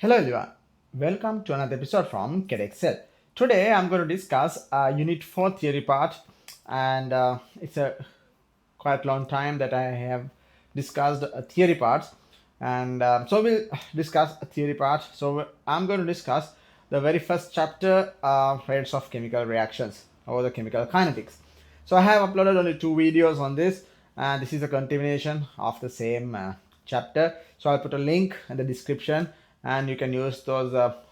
Hello everyone, welcome to another episode from Chedexcel. Today I'm going to discuss Unit 4 theory part, and it's a quite long time that I have discussed theory parts, and so we'll discuss a theory part. So I'm going to discuss the very first chapter, rates of chemical reactions or the chemical kinetics. So I have uploaded only 2 videos on this, and this is a continuation of the same chapter. So I'll put a link in the description, and you can use those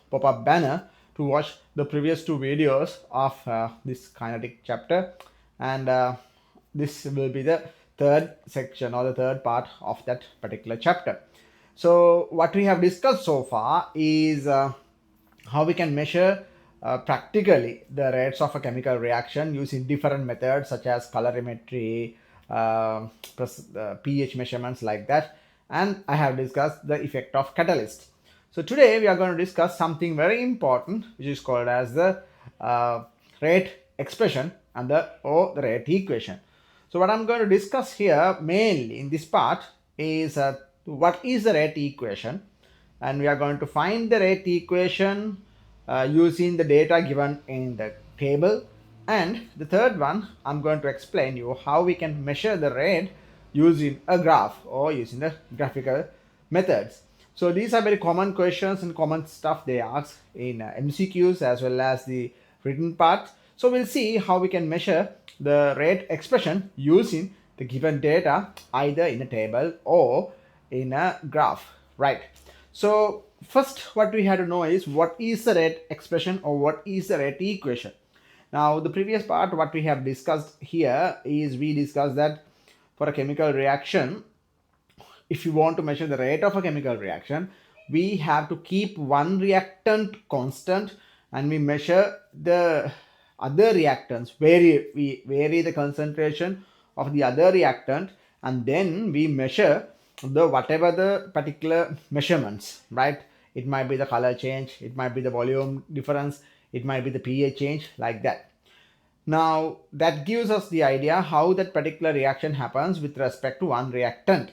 pop-up banner to watch the previous 2 videos of this kinetic chapter, and this will be the third section or the third part of that particular chapter. So what we have discussed so far is how we can measure practically the rates of a chemical reaction using different methods such as colorimetry, pH measurements like that, and I have discussed the effect of catalyst. So today we are going to discuss something very important, which is called as the rate expression and the rate equation. So what I'm going to discuss here mainly in this part is what is the rate equation, and we are going to find the rate equation using the data given in the table. And the third one, I'm going to explain you how we can measure the rate using a graph or using the graphical methods. So these are very common questions and common stuff they ask in MCQs as well as the written part. So we'll see how we can measure the rate expression using the given data either in a table or in a graph, right? So first what we had to know is what is the rate expression or what is the rate equation. Now the previous part what we have discussed here is we discussed that for a chemical reaction, if you want to measure the rate of a chemical reaction, we have to keep one reactant constant and we measure the other reactants, we vary the concentration of the other reactant, and then we measure the whatever the particular measurements, right? It might be the color change, it might be the volume difference, it might be the pH change, like that. Now that gives us the idea how that particular reaction happens with respect to one reactant.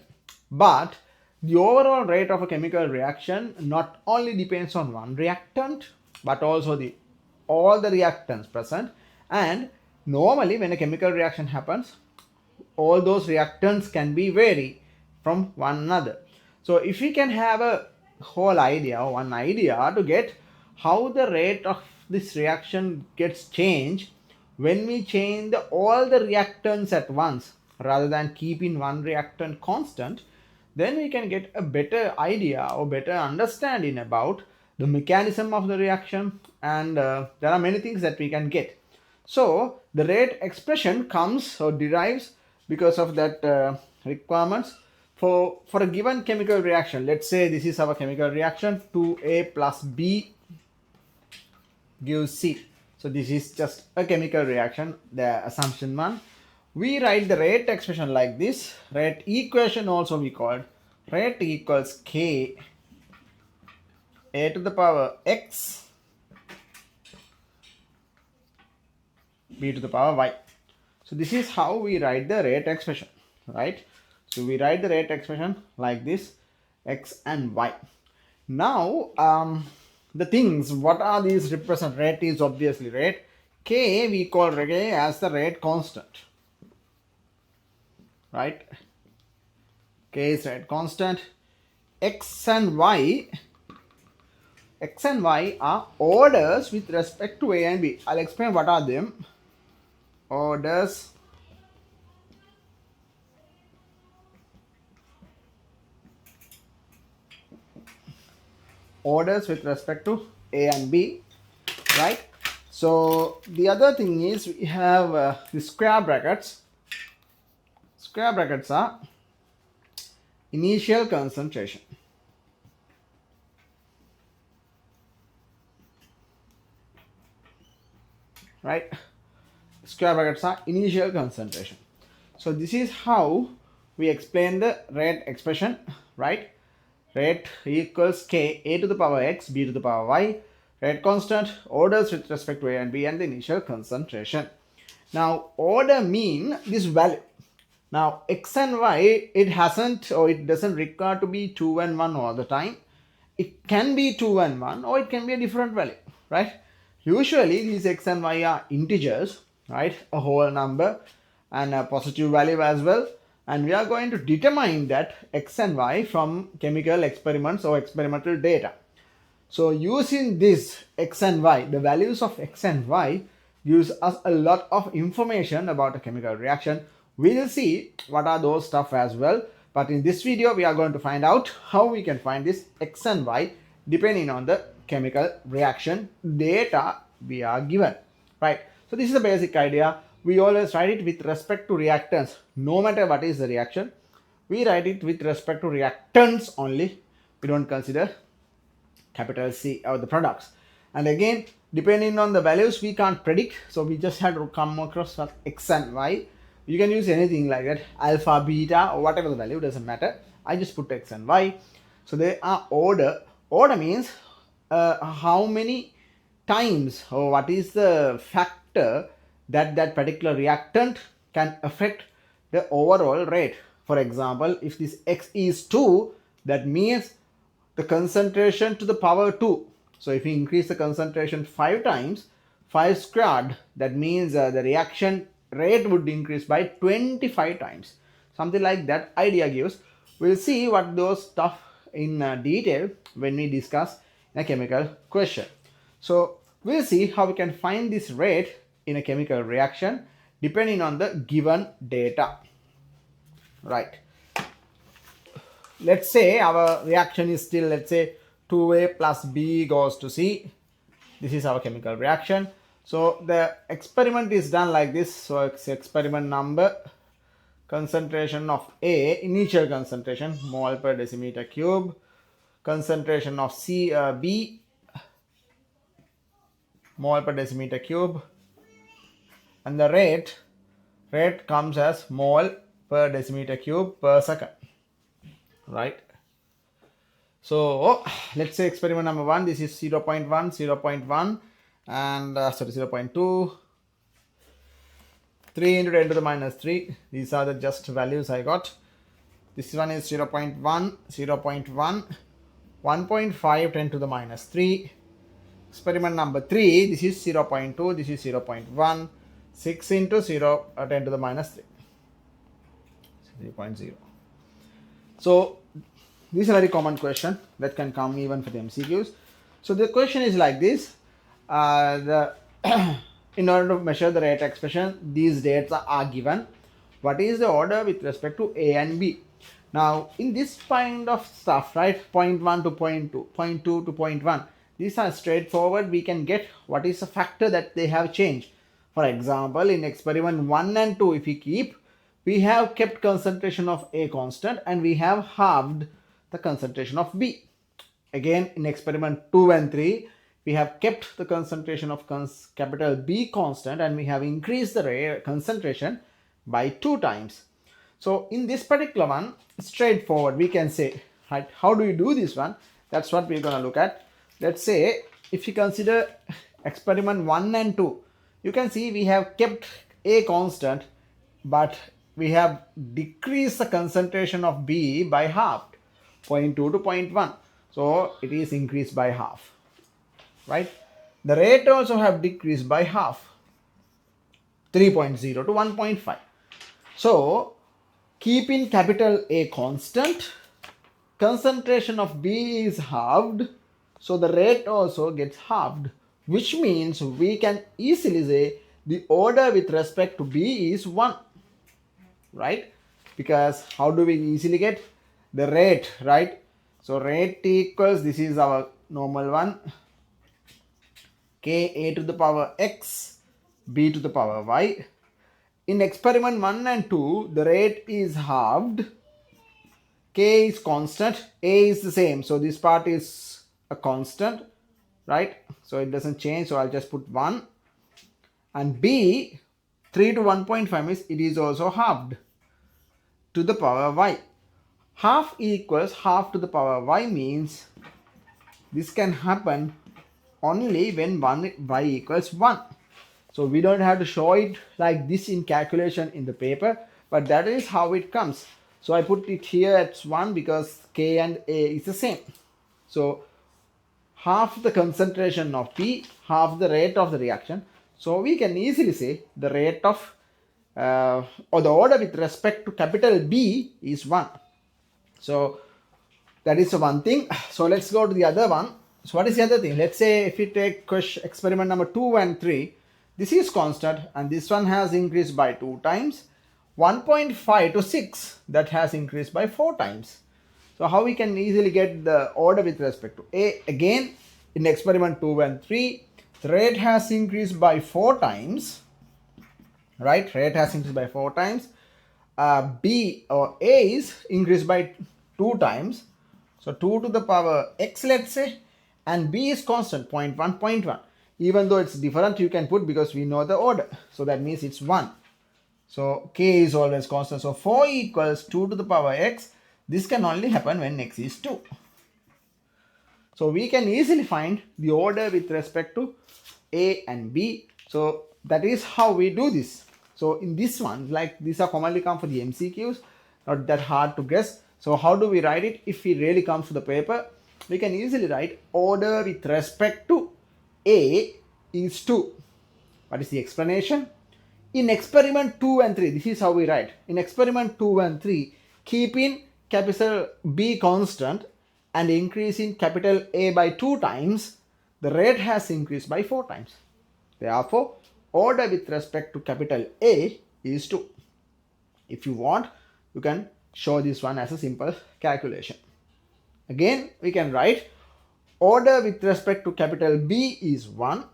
But the overall rate of a chemical reaction not only depends on one reactant but also the all the reactants present. And normally when a chemical reaction happens, all those reactants can be vary from one another. So if we can have a whole idea or one idea to get how the rate of this reaction gets changed when we change all the reactants at once rather than keeping one reactant constant, then we can get a better idea or better understanding about the mechanism of the reaction, and there are many things that we can get. So the rate expression comes or derives because of that requirements for a given chemical reaction. Let's say this is our chemical reaction, 2A plus B gives C. So this is just a chemical reaction, the assumption one. We write the rate expression like this. Rate equation also we call rate equals K A to the power X B to the power Y. So this is how we write the rate expression, right? So we write the rate expression like this, X and Y. Now the things, what are these represent? Rate is obviously rate. K we call K as the rate constant, right? K is rate constant. X and Y are orders with respect to A and B. I'll explain what are them. Orders with respect to A and B, right? So the other thing is we have the square brackets. Square brackets are initial concentration, right? Square brackets are initial concentration. So this is how we explain the rate expression, right? Rate equals K A to the power X B to the power Y. Rate constant, orders with respect to A and B, and the initial concentration. Now order mean this value. Now X and Y, it doesn't require to be 2 and 1 all the time. it can be 2 and 1, or it can be a different value, right? Usually these x and y are integers, right? A whole number and a positive value as well. And we are going to determine that x and y from chemical experiments or experimental data. So using this x and y, the values of x and y gives us a lot of information about a chemical reaction. We will see what are those stuff as well. But in this video, we are going to find out how we can find this x and y depending on the chemical reaction data we are given, right? So this is the basic idea. We always write it with respect to reactants. No matter what is the reaction, we write it with respect to reactants only. We don't consider capital C or the products. And again, depending on the values, we can't predict. So we just had to come across x and y. You can use anything like that, alpha, beta, or whatever the value, doesn't matter. I just put x and y. So they are order. Order means how many times, or what is the factor that that particular reactant can affect the overall rate. For example, if this x is 2, that means the concentration to the power 2. So if we increase the concentration 5 times, 5 squared, that means the reaction rate would increase by 25 times. Something like that idea gives. We'll see what those stuff in detail when we discuss in a chemical question. So we'll see how we can find this rate in a chemical reaction depending on the given data, right? Let's say our reaction is still, let's say 2A plus B goes to C. This is our chemical reaction. So the experiment is done like this. So it's experiment number, concentration of A, initial concentration, mole per decimeter cube, concentration of B, mole per decimeter cube, and the rate comes as mole per decimeter cube per second, right? So let's say experiment number 1, this is 0.1, 0.1, and 0.2, 3 into 10 to the minus 3. These are the just values I got. This one is 0.1, 0.1, 1.5, 10 to the minus 3. Experiment number 3, this is 0.2, this is 0.1, 6 into 0, 10 to the minus 3, 3.0. So this is a very common question that can come even for the MCQs. So the question is like this. In order to measure the rate expression, these dates are given. What is the order with respect to A and B? Now, in this kind of stuff, right, 0.1 to 0.2, 0.2 to 0.1, these are straightforward. We can get what is the factor that they have changed. For example, in experiment 1 and 2, if we have kept concentration of A constant and we have halved the concentration of B. Again, in experiment 2 and 3, we have kept the concentration of capital B constant and we have increased the concentration by 2 times. So in this particular one, straightforward, we can say, right, how do you do this one? That's what we're going to look at. Let's say if you consider experiment 1 and 2, you can see we have kept A constant, but we have decreased the concentration of B by half, 0.2 to 0.1. So it is increased by half, right? The rate also have decreased by half, 3.0 to 1.5. So keeping capital A constant, concentration of B is halved, so the rate also gets halved, which means we can easily say the order with respect to B is 1, right? Because how do we easily get the rate, right? So rate equals, this is our normal one, K A to the power X, B to the power Y. In experiment 1 and 2, the rate is halved, K is constant, A is the same. So this part is a constant, right? So it doesn't change. So I'll just put 1. And B, 3 to 1.5 means it is also halved to the power Y. Half equals half to the power Y means this can happen only when Y equals 1. So we don't have to show it like this in calculation in the paper, but that is how it comes. So I put it here at 1 because K and A is the same. So half the concentration of P, half the rate of the reaction. So we can easily say the rate of or the order with respect to capital B is 1. So that is one thing. So let's go to the other one. So what is the other thing? Let's say if we take experiment number 2 and 3, this is constant and this one has increased by 2 times. 1.5 to 6, that has increased by 4 times. So how we can easily get the order with respect to A? Again, in experiment 2 and 3, the rate has increased by 4 times, right? Rate has increased by 4 times. B or A is increased by 2 times. So 2 to the power x, let's say, and B is constant, 0.1, 0.1. Even though it's different, you can put because we know the order. So that means it's 1. So K is always constant. So 4 equals 2 to the power x. This can only happen when x is 2. So we can easily find the order with respect to A and B. So that is how we do this. So in this one, like these are commonly come for the MCQs, not that hard to guess. So how do we write it? If it really comes to the paper, we can easily write order with respect to A is 2. What is the explanation? In experiment 2 and 3, this is how we write. In experiment 2 and 3, keeping capital B constant and increasing capital A by 2 times, the rate has increased by 4 times. Therefore, order with respect to capital A is 2. If you want, you can show this one as a simple calculation. Again, we can write order with respect to capital B is 1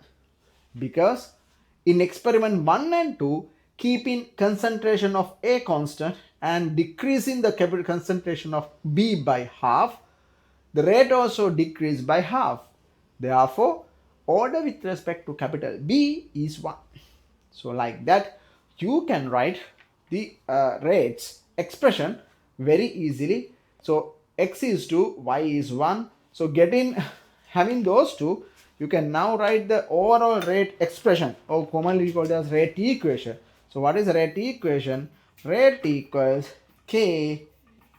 because in experiment 1 and 2, keeping concentration of A constant and decreasing the capital concentration of B by half, the rate also decreased by half. Therefore, order with respect to capital B is 1. So like that, you can write the rates expression very easily. So x is 2, y is 1. So having those two, you can now write the overall rate expression, or commonly called as rate equation. So what is the rate equation? Rate equals k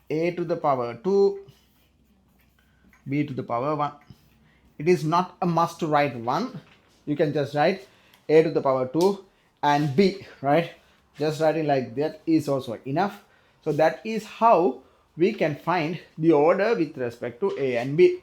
a to the power 2 b to the power 1. It is not a must to write 1. You can just write a to the power 2 and b, right? Just writing like that is also enough. So that is how we can find the order with respect to A and B.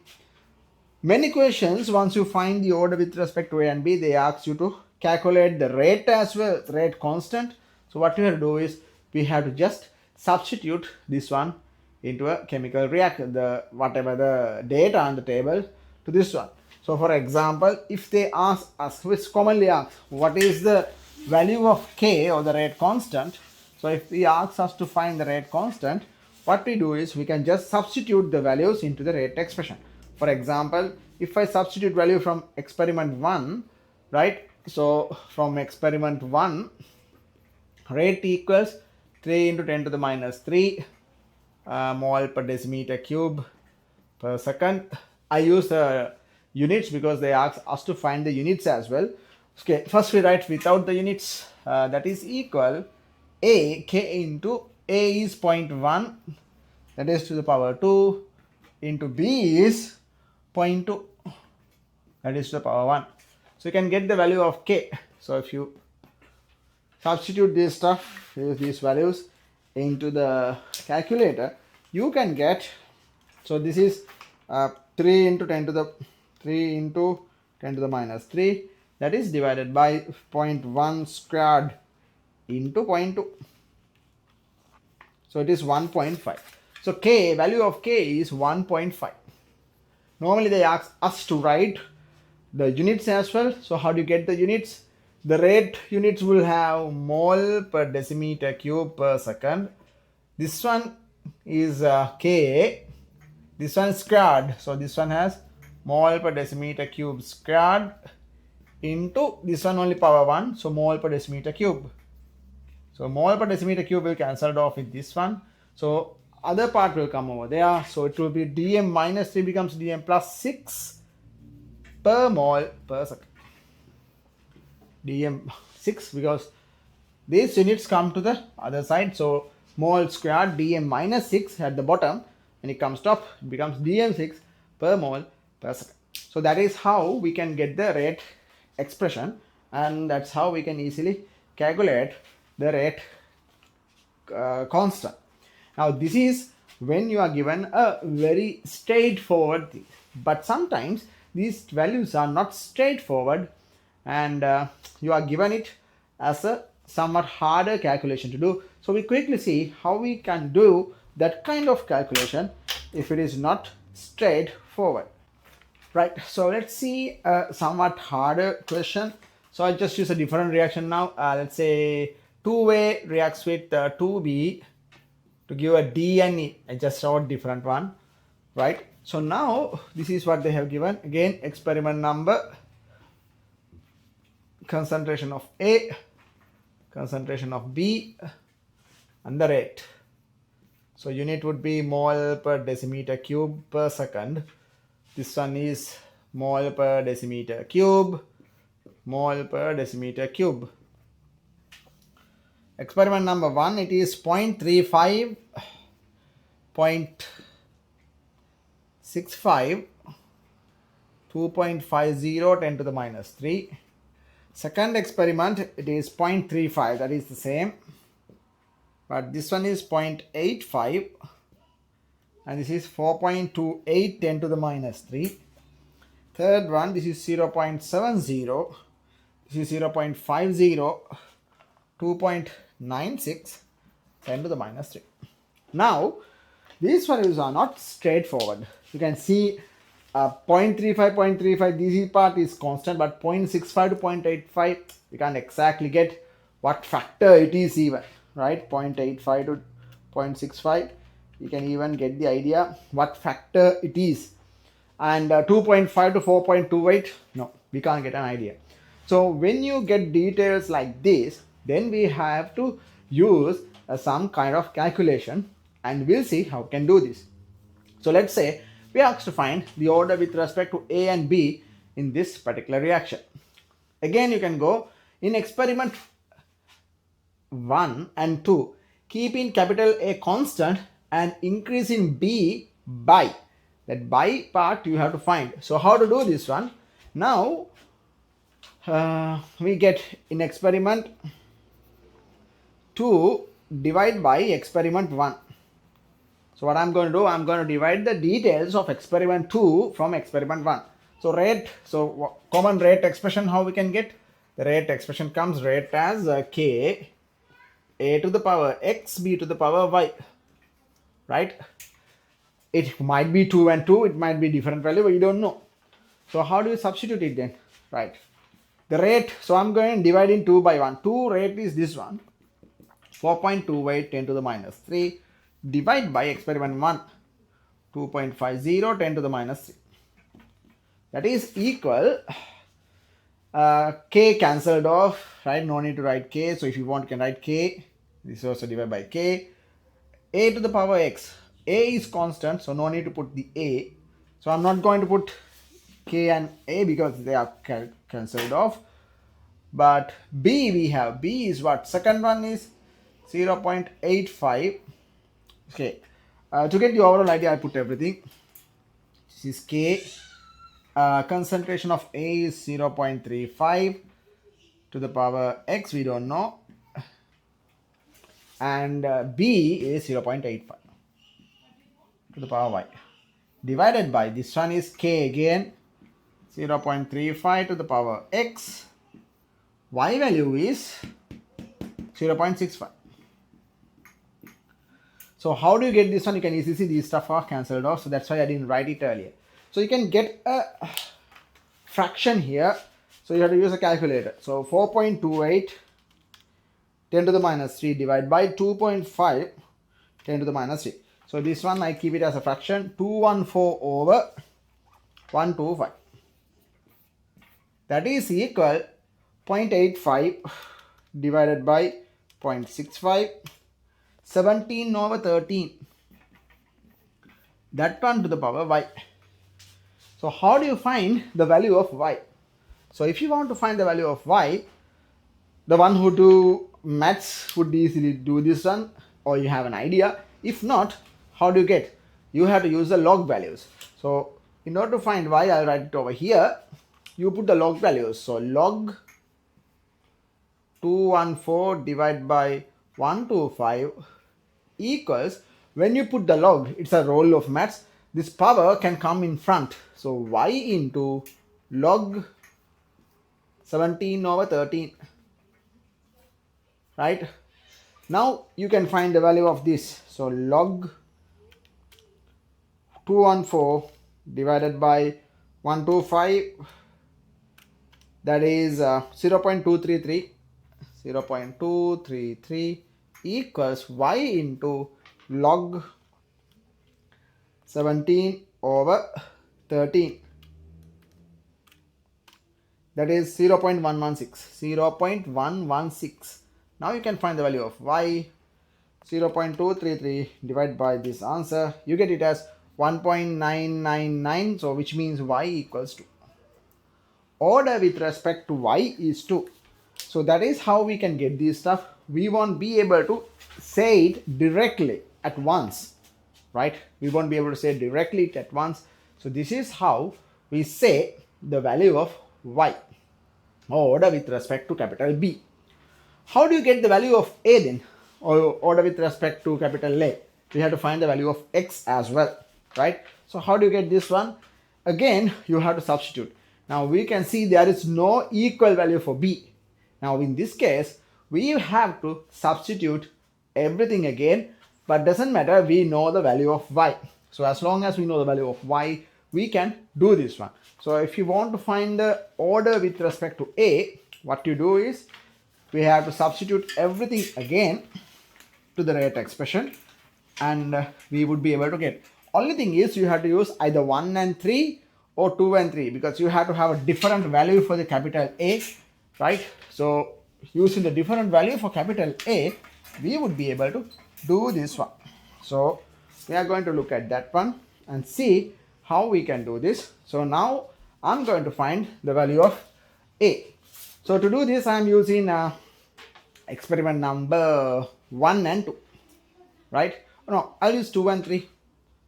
Many questions, once you find the order with respect to A and B, they ask you to calculate the rate as well, rate constant. So what we have to do is we have to just substitute this one into a chemical reactor, whatever the data on the table to this one. So for example, if they ask us, which commonly ask, what is the value of K or the rate constant? So if he asks us to find the rate constant, what we do is we can just substitute the values into the rate expression. For example, if I substitute value from experiment 1, right? So from experiment 1, rate equals 3 into 10 to the minus 3 mole per decimeter cube per second. I use units because they ask us to find the units as well. Okay, first we write without the units, that is equal A, K into A is 0.1, that is to the power 2, into B is 0.2, that is to the power 1. So you can get the value of K. So if you substitute this stuff, these values into the calculator, you can get, so this is 3 into 10 to the minus 3, that is divided by 0.1 squared into 0.2. So it is 1.5. So K, value of K is 1.5. Normally they ask us to write the units as well. So how do you get the units? The rate units will have mole per decimeter cube per second. This one is Ka. This one is squared. So this one has mole per decimeter cube squared into this one only power 1. So mole per decimeter cube. So mole per decimeter cube will cancel off with this one. So other part will come over there. So it will be dm minus 3 becomes dm plus 6 per mole per second. Dm 6 because these units come to the other side. So mole squared dm minus 6 at the bottom. When it comes top, it becomes dm 6 per mole per second. So that is how we can get the rate expression, and that's how we can easily calculate the rate constant. Now this is when you are given a very straightforward thing, but sometimes these values are not straightforward, and you are given it as a somewhat harder calculation to do. So we quickly see how we can do that kind of calculation if it is not straightforward. Right, so let's see a somewhat harder question. So I'll just use a different reaction now. Let's say two-way reacts with 2B to give a D and E. I just wrote different one, right? So now this is what they have given. Again, experiment number, concentration of A, concentration of B, and the rate. So unit would be mole per decimeter cube per second. This one is mole per decimeter cube, mole per decimeter cube. Experiment number 1, it is 0.35, 0.65, 2.50, 10 to the minus 3. Second experiment, it is 0.35, that is the same. But this one is 0.85. And this is 4.28, 10 to the minus 3. Third one, this is 0.70. This is 0.50, 2.96, 10 to the minus 3. Now, these values are not straightforward. You can see 0.35, 0.35, this part is constant, but 0.65 to 0.85, you can't exactly get what factor it is even, right? 0.85 to 0.65. You can even get the idea what factor it is. And 2.5 to 4.28, no, we can't get an idea. So when you get details like this, then we have to use some kind of calculation, and we'll see how we can do this. So let's say we are asked to find the order with respect to A and B in this particular reaction. Again, you can go in experiment 1 and 2, keep in capital A constant and increase in B by. That by part you have to find. So how to do this one? Now we get in experiment 2 divide by experiment 1. So what I'm going to do, I'm going to divide the details of experiment 2 from experiment 1. So rate, so common rate expression, how we can get? The rate expression comes rate as K, A to the power X, B to the power Y. Right? It might be 2 and 2, it might be different value, but you don't know. So how do you substitute it then? Right. The rate, so I'm going to divide in 2 by 1. 2 rate is this one. 4.28, 10 to the minus 3. Divide by experiment 1. 2.50, 10 to the minus 3. That is equal, K cancelled off, right? No need to write K. So if you want, you can write K. This is also divided by K. A to the power X. A is constant, so no need to put the A. So I'm not going to put K and A because they are cancelled off. But B we have. B is what? Second one is 0.85. Okay. To get the overall idea, I put everything. This is K. Concentration of A is 0.35 to the power X, we don't know. And B is 0.85 to the power Y. Divided by, this one is K again, 0.35 to the power X. Y value is 0.65. So how do you get this one? You can easily see these stuff are cancelled off. So that's why I didn't write it earlier. So you can get a fraction here. So you have to use a calculator. So 4.28, 10 to the minus 3 divided by 2.5, 10 to the minus 3. So this one I keep it as a fraction, 214 over 125. That is equal 0.85 divided by 0.65, 17 over 13. That one to the power Y. So how do you find the value of Y? So if you want to find the value of Y, the one who do maths would easily do this one, or you have an idea. If not, how do you get? You have to use the log values. So In order to find y, I'll write it over here. You put the log values. So log 214 divided by 125 equals, when you put the log, it's a roll of maths, this power can come in front. So y into log 17 over 13, right? Now you can find the value of this. So log 214 divided by 125, that is 0.233 equals y into log 17 over 13, that is 0.116. Now you can find the value of y. 0.233 divided by this answer, you get it as 1.999. So which means y equals to, order with respect to y is 2. So that is how we can get this stuff. We won't be able to say it directly at once, right? We won't be able to say it directly at once. So this is how we say the value of y, or order with respect to capital B. How do you get the value of a then, or order with respect to capital A? We have to find the value of x as well, right? So how do you get this one? Again, you have to substitute. Now we can see there is no equal value for b. Now in this case, we have to substitute everything again, but doesn't matter, we know the value of y. So as long as we know the value of y, we can do this one. So if you want to find the order with respect to a, what you do is, we have to substitute everything again to the rate expression, and we would be able to get. Only thing is, you have to use either 1 and 3 or 2 and 3, because you have to have a different value for the capital A, right? So using the different value for capital A, we would be able to do this one. So we are going to look at that one and see how we can do this. So now I'm going to find the value of A. So to do this, I am using experiment number 1 and 2, right? No, I'll use 2 and 3.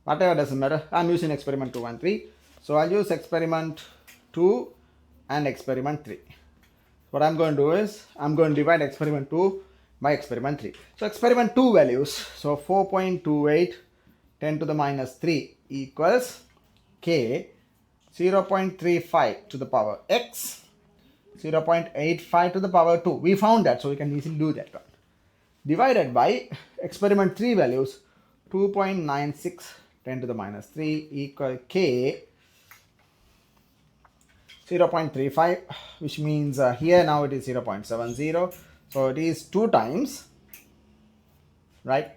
Whatever, doesn't matter. I'm using experiment 2 and 3. So I'll use experiment 2 and experiment 3. What I'm going to do is, I'm going to divide experiment 2 by experiment 3. So experiment 2 values, so 4.28 10 to the minus 3 equals k 0.35 to the power x 0.85 to the power 2. We found that, so we can easily do that one. Divided by experiment 3 values, 2.96 10 to the minus 3 equal k 0.35, which means here now it is 0.70. So it is 2 times, right?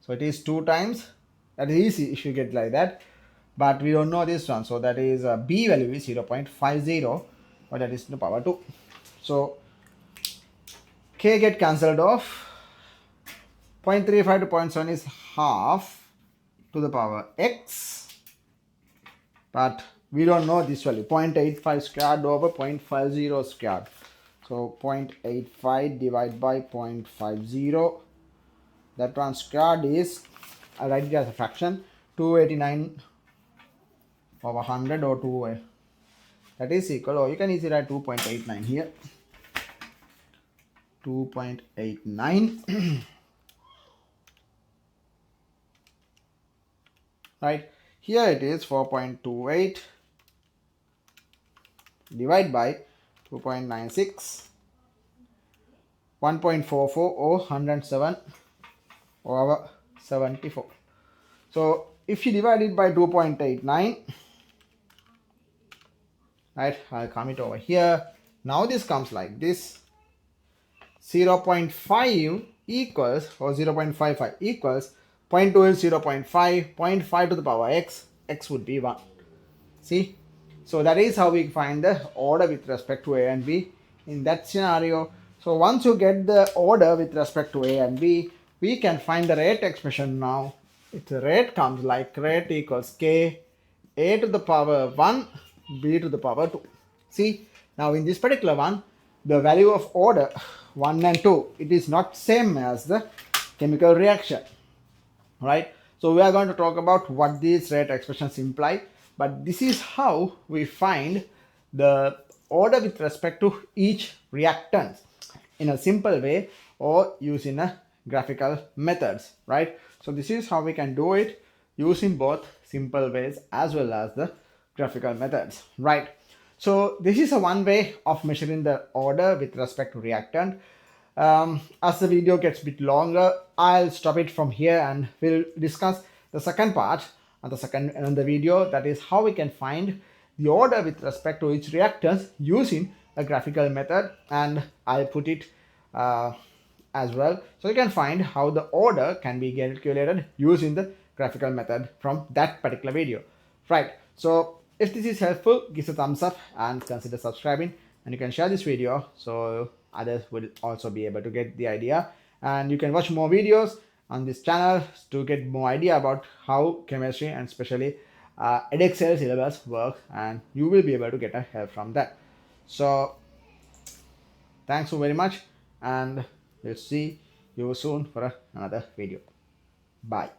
So it is 2 times. That is easy if you get like that. But we don't know this one. So that is b value is 0.50, or that is to the power 2. So k get cancelled off. 0.35 to 0.7 is half to the power x. But we don't know this value. 0.85 squared over 0.50 squared. So 0.85 divided by 0.50. That one squared is, I write it as a fraction, 289 over 100 or 2. That is equal, or you can easily write 2.89 here. 2.89. Right. Here it is 4.28 divided by 2.96, 1.44 or 107 over 74. So if you divide it by 2.89, right, I'll come it over here. Now this comes like this. 0.5 equals, or 0.55 equals 0.2 is 0.5, 0.5 to the power x, x would be 1. See? So that is how we find the order with respect to a and b in that scenario. So once you get the order with respect to a and b, we can find the rate expression now. Its rate comes like rate equals k a to the power 1 b to the power 2. See? Now in this particular one, the value of order 1 and 2, it is not same as the chemical reaction, right? So we are going to talk about what these rate expressions imply. but this is how we find the order with respect to each reactant in a simple way or using a graphical methods, right? So this is how we can do it using both simple ways as well as the graphical methods, right? So this is a one way of measuring the order with respect to reactant. As the video gets a bit longer, I'll stop it from here and we'll discuss the second part and the video, that is how we can find the order with respect to each reactants using a graphical method, and I'll put it as well so you can find how the order can be calculated using the graphical method from that particular video, right? So if this is helpful, give a thumbs up and consider subscribing, and you can share this video so others will also be able to get the idea, and you can watch more videos on this channel to get more idea about how chemistry and especially Chedexcel syllabus work, and you will be able to get a help from that. So thanks so very much, and we'll see you soon for another video. Bye.